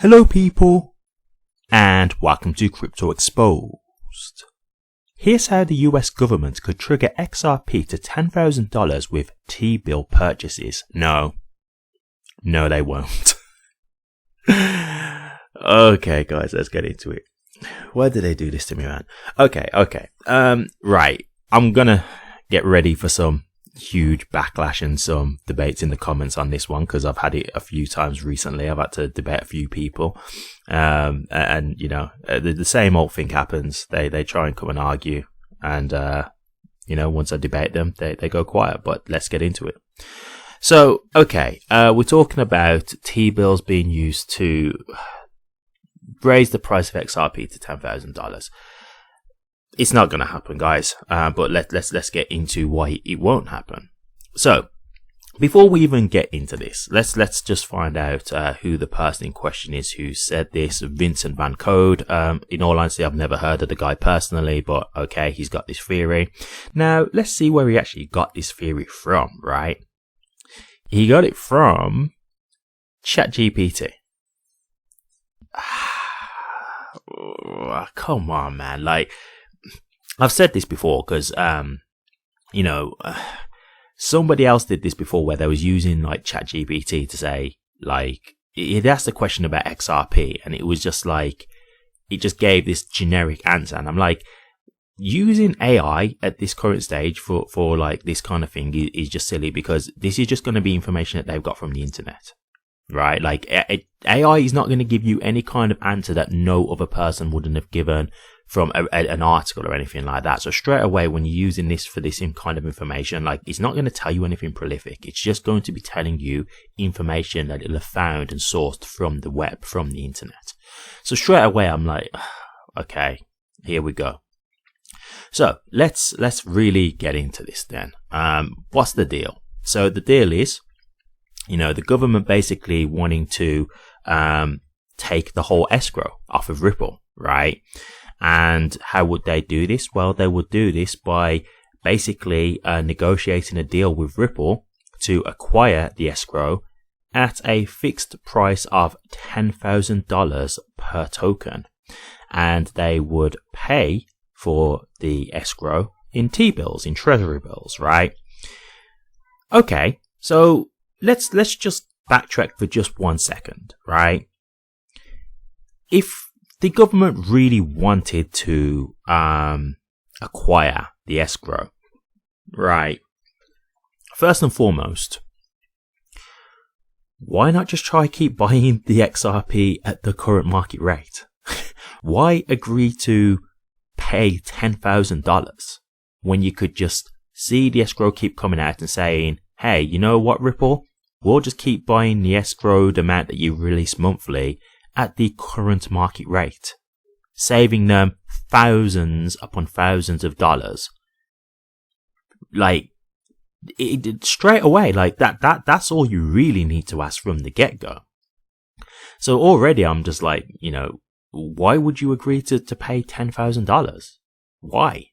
Hello people, and welcome to Crypto Exposed. Here's how the US government could trigger XRP to $10,000 with T-bill purchases. No, they won't. Okay guys, let's get into it. Why did they do this to me, man? Okay. Right, I'm gonna get ready for some huge backlash and some debates in the comments on this one, because I've had it a few times recently. I've had to debate a few people, and you know, the same old thing happens. They try and come and argue, and you know, once I debate them, they go quiet. But let's get into it. So okay, we're talking about T-bills being used to raise the price of XRP to $10,000. It's not going to happen, guys. But let's get into why it won't happen. So, before we even get into this, let's just find out who the person in question is who said this. Vincent Van Code. In all honesty, I've never heard of the guy personally, but okay, he's got this theory. Now, let's see where he actually got this theory from. Right? He got it from ChatGPT. Come on, man! Like, I've said this before because, you know, somebody else did this before where they was using like ChatGPT to say, like, it asked a question about XRP and it was just like, it just gave this generic answer. And I'm like, using AI at this current stage for like this kind of thing is just silly, because this is just going to be information that they've got from the internet. Right? Like, AI is not going to give you any kind of answer that no other person wouldn't have given from an article or anything like that. So straight away, when you're using this for this kind of information, like, it's not going to tell you anything prolific. It's just going to be telling you information that it'll have found and sourced from the web, from the internet. So straight away, I'm like, okay, here we go. So let's really get into this then. What's the deal? So the deal is, you know, the government basically wanting to take the whole escrow off of Ripple, right? And how would they do this? Well, they would do this by basically negotiating a deal with Ripple to acquire the escrow at a fixed price of $10,000 per token. And they would pay for the escrow in T-bills, in Treasury bills, right? Okay, so let's just backtrack for just 1 second, right? If the government really wanted to acquire the escrow, right? First and foremost, why not just try keep buying the XRP at the current market rate? Why agree to pay $10,000 when you could just see the escrow keep coming out and saying, hey, you know what, Ripple? We'll just keep buying the escrowed amount that you release monthly at the current market rate, saving them thousands upon thousands of dollars. Like, straight away, like that's all you really need to ask from the get-go. So already I'm just like, you know, why would you agree to pay $10,000? Why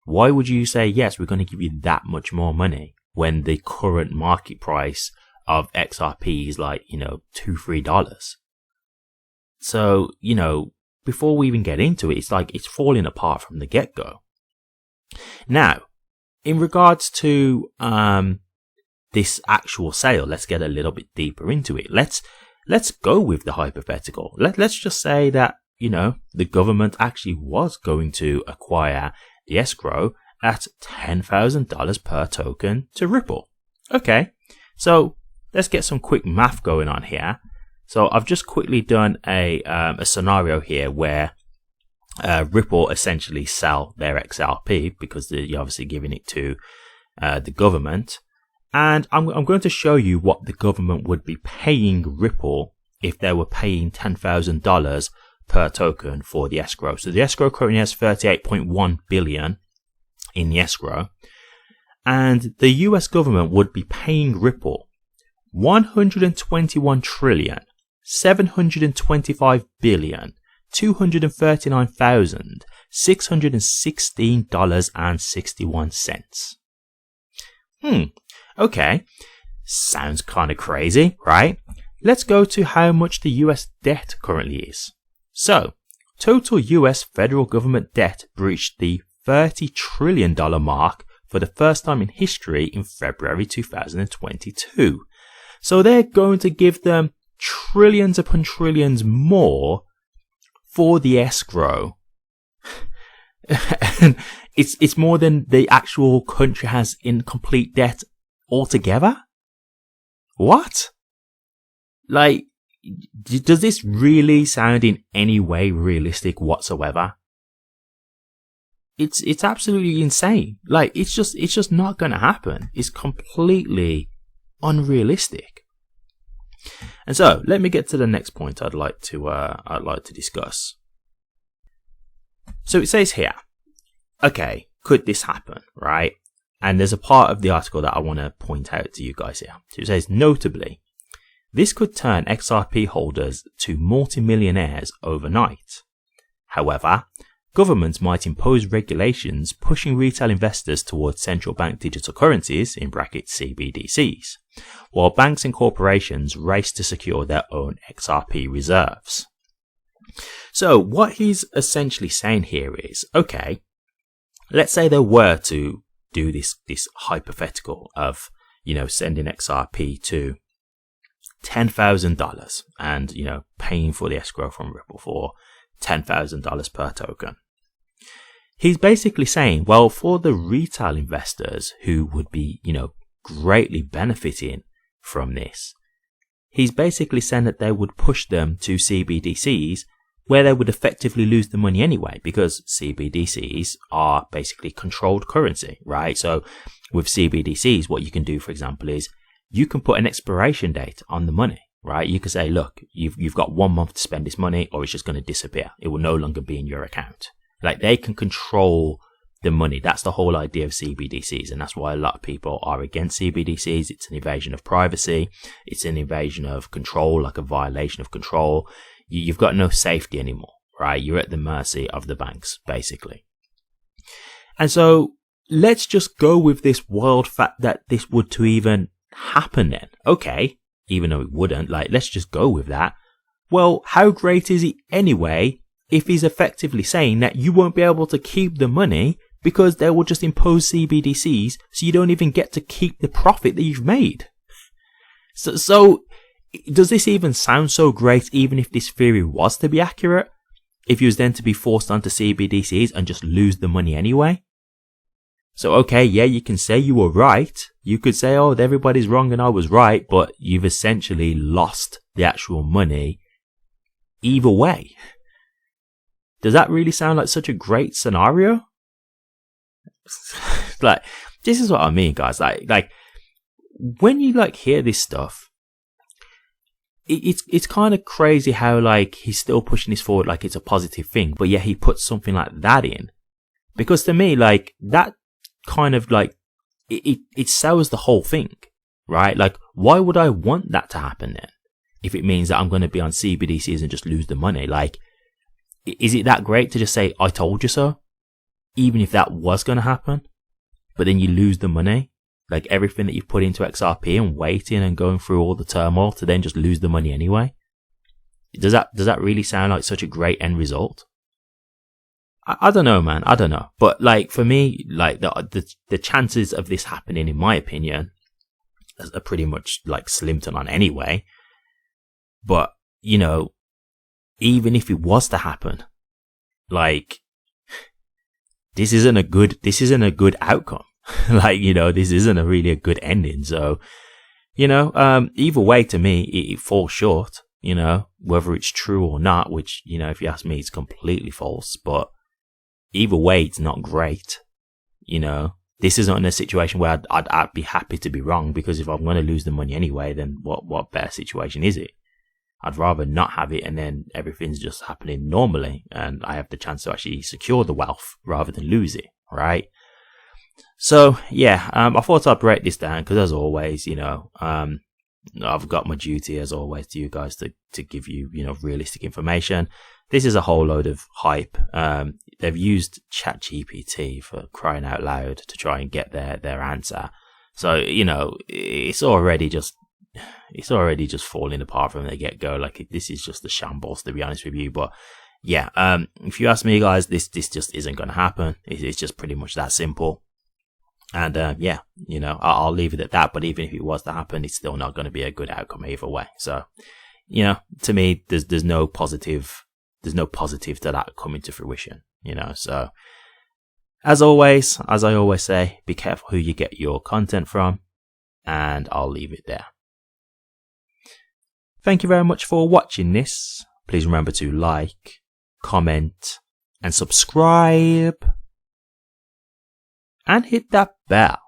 would you say, yes, we're going to give you that much more money when the current market price of XRP is like, you know, $2-3? So, you know, before we even get into it, it's like it's falling apart from the get-go. Now, in regards to this actual sale, let's get a little bit deeper into it. Let's go with the hypothetical. Let's just say that, you know, the government actually was going to acquire the escrow at $10,000 per token to Ripple. Okay, so let's get some quick math going on here. So I've just quickly done a scenario here where Ripple essentially sell their XRP because they're obviously giving it to the government. And I'm going to show you what the government would be paying Ripple if they were paying $10,000 per token for the escrow. So the escrow currently has 38.1 billion in the escrow. And the US government would be paying Ripple 121 trillion. $725,239,616.61. Okay, sounds kind of crazy, right? let's go to how much the US debt currently is. So, total US federal government debt breached the $30 trillion mark for the first time in history in February 2022. So they're going to give them trillions upon trillions more for the escrow. And it's more than the actual country has in complete debt altogether? What? Like, does this really sound in any way realistic whatsoever? It's absolutely insane. Like, it's just not gonna happen. It's completely unrealistic. And so, let me get to the next point I'd like to discuss. So it says here, okay, could this happen, right? And there's a part of the article that I want to point out to you guys here. So it says, notably, this could turn XRP holders to multimillionaires overnight. However, governments might impose regulations pushing retail investors towards central bank digital currencies, in brackets CBDCs, while banks and corporations race to secure their own XRP reserves. So what he's essentially saying here is, okay, let's say they were to do this hypothetical of, sending XRP to $10,000 and, paying for the escrow from Ripple for $10,000 per token. He's basically saying, well, for the retail investors who would be, greatly benefiting from this, he's basically saying that they would push them to CBDCs where they would effectively lose the money anyway, because CBDCs are basically controlled currency, right? So with CBDCs, what you can do, for example, is you can put an expiration date on the money, right? You can say, look, you've got 1 month to spend this money or it's just going to disappear. It will no longer be in your account. Like, they can control the money. That's the whole idea of CBDCs. And that's why a lot of people are against CBDCs. It's an invasion of privacy. It's an invasion of control, like a violation of control. You've got no safety anymore, right? You're at the mercy of the banks, basically. And so let's just go with this wild fact that this would to even happen then. Okay, even though it wouldn't, let's just go with that. Well, how great is it anyway if he's effectively saying that you won't be able to keep the money because they will just impose CBDCs, so you don't even get to keep the profit that you've made? So does this even sound so great, even if this theory was to be accurate? If you was then to be forced onto CBDCs and just lose the money anyway? So okay, yeah, you can say you were right. You could say, oh, everybody's wrong and I was right, but you've essentially lost the actual money either way. Does that really sound like such a great scenario? This is what I mean, guys. Like when you hear this stuff, it's kind of crazy how he's still pushing this forward like it's a positive thing, but yet he puts something like that in. Because to me, that kind of it sells the whole thing, right? Why would I want that to happen then? If it means that I'm going to be on CBDCs and just lose the money, is it that great to just say, I told you so? Even if that was going to happen, but then you lose the money? Everything that you've put into XRP and waiting and going through all the turmoil to then just lose the money anyway? Does that really sound like such a great end result? I don't know, man. I don't know. But for me, the chances of this happening, in my opinion, are pretty much slim to none anyway. But, even if it was to happen, this isn't a good outcome. This isn't really a good ending. So, either way, to me, it falls short, whether it's true or not, which, if you ask me, it's completely false. But either way, it's not great. This isn't a situation where I'd be happy to be wrong, because if I'm going to lose the money anyway, then what better situation is it? I'd rather not have it and then everything's just happening normally and I have the chance to actually secure the wealth rather than lose it, right? So, yeah, I thought I'd break this down because, as always, I've got my duty, as always, to you guys to give you, realistic information. This is a whole load of hype. They've used ChatGPT, for crying out loud, to try and get their answer. So, it's already just it's already just falling apart from the get-go. Like, this is just a shambles, to be honest with you. But yeah, if you ask me, guys, this just isn't going to happen. It's just pretty much that simple. And yeah, you know, I'll leave it at that. But even if it was to happen, it's still not going to be a good outcome either way. So, you know, to me, there's no positive to that coming to fruition, you know. So as always, as I always say, be careful who you get your content from, and I'll leave it there. Thank you very much for watching this. Please remember to like, comment, and subscribe, and hit that bell.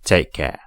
Take care.